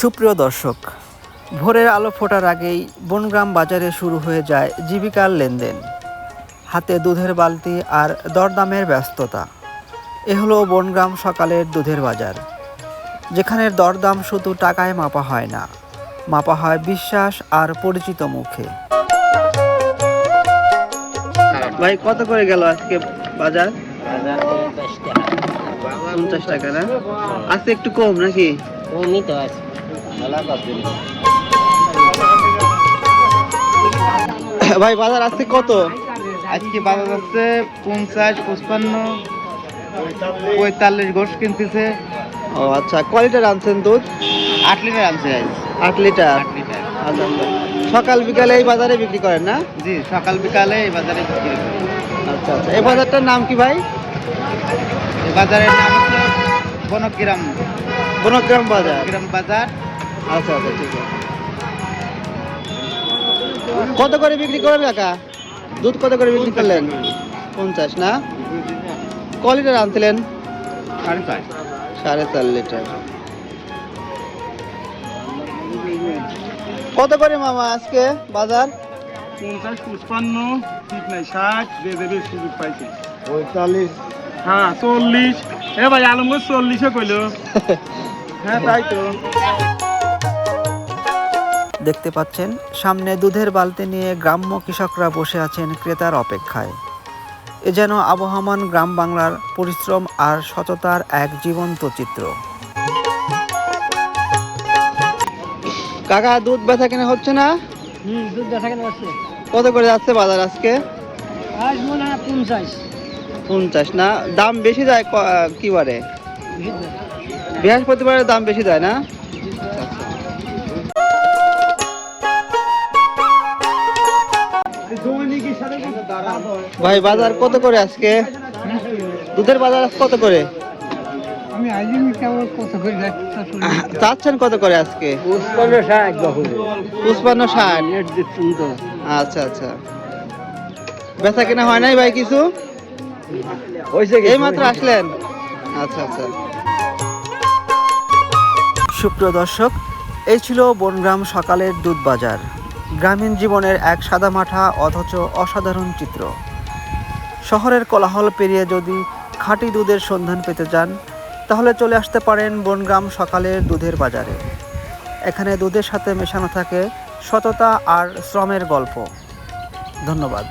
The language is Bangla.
সুপ্রিয় দর্শক, ভোরের আলো ফোটার আগেই বনগ্রাম বাজারে শুরু হয়ে যায় জীবিকার লেনদেন। হাতে দুধের বালতি আর দরদামের ব্যস্ততা। এ হলো বনগ্রাম সকালের দুধের বাজার, যেখানের দরদাম শুধু টাকায় মাপা হয় না, মাপা হয় বিশ্বাস আর পরিচিত মুখে। ভাই, কত করে গেল আজকে বাজার? 50 টাকা না? আজকে একটু কম নাকি? কমই তো আছে। ভাই, বাজার আজকে কত? আজকে বাজার যাচ্ছে 50, 55, 45 গোশ কিনতেছে। ও আচ্ছা, কয় লিটার আনছেন দুধ? 8 লিটার আনছে আজ। 8 লিটার। 8 লিটার। আচ্ছা, সকাল বিকালে এই বাজারে বিক্রি করেন না? জি, সকাল বিকালে এই বাজারে বিক্রি করি। আচ্ছা আচ্ছা, এই বাজারটার নাম কি ভাই? এই বাজারের নাম হচ্ছে বনগ্রাম বনগ্রাম বাজার। গ্রাম বাজার। আচ্ছা আচ্ছা, ঠিক আছে। কত করে বিক্রি করেন কাকা? দুধ কত করে বিক্রি করলেন? 50 না? ক লিটার আনছিলেন? 4.5। 4.5 লিটার। কত করে মামা আজকে বাজার? 50, 55, ঠিক নাই 60, যে দেবে সুযোগ পাইছে। 45। হ্যাঁ, 40। এ ভাই, আলমগঞ্জ 40 কইলো। হ্যাঁ, তাই তো। দেখতে পাচ্ছেন, সামনে দুধের বালতি নিয়ে গ্রাম্য কৃষকরা বসে আছেন ক্রেতার অপেক্ষায়। এ যেন আবহমান গ্রাম বাংলার পরিশ্রম আর সততার এক জীবন্ত চিত্র। কাকা, দুধ বেচা কেনা হচ্ছে না? দুধ দেখা কেন আছে? কত করে যাচ্ছে বাজার আজকে? আজ মনে হয় 50। 50 না? দাম বেশি যায় কি বারে? বৃহস্পতিবারে দাম বেশি যায় না? ভাই, বাজার কত করে আজকে? দুধের বাজার কত করে? আমি আইলিমি কেমন কত করে চাচ্ছেন কত করে আজকে? 55 বহু। 55, 60। নেট দিচ্ছি তো। আচ্ছা আচ্ছা, বেচা কেনা হয় নাই ভাই কিছু? হইছে এই মাত্র আসলেন? আচ্ছা আচ্ছা। সুপ্রিয় দর্শক, এই ছিল বনগ্রাম সকালের দুধ বাজার। গ্রামীণ জীবনের এক সাদামাঠা অথচ অসাধারণ চিত্র। শহরের কোলাহল পেরিয়ে যদি খাঁটি দুধের সন্ধান পেতে চান, তাহলে চলে আসতে পারেন বনগ্রাম সকালের দুধের বাজারে। এখানে দুধের সাথে মেশানো থাকে সততা আর শ্রমের গল্প। ধন্যবাদ।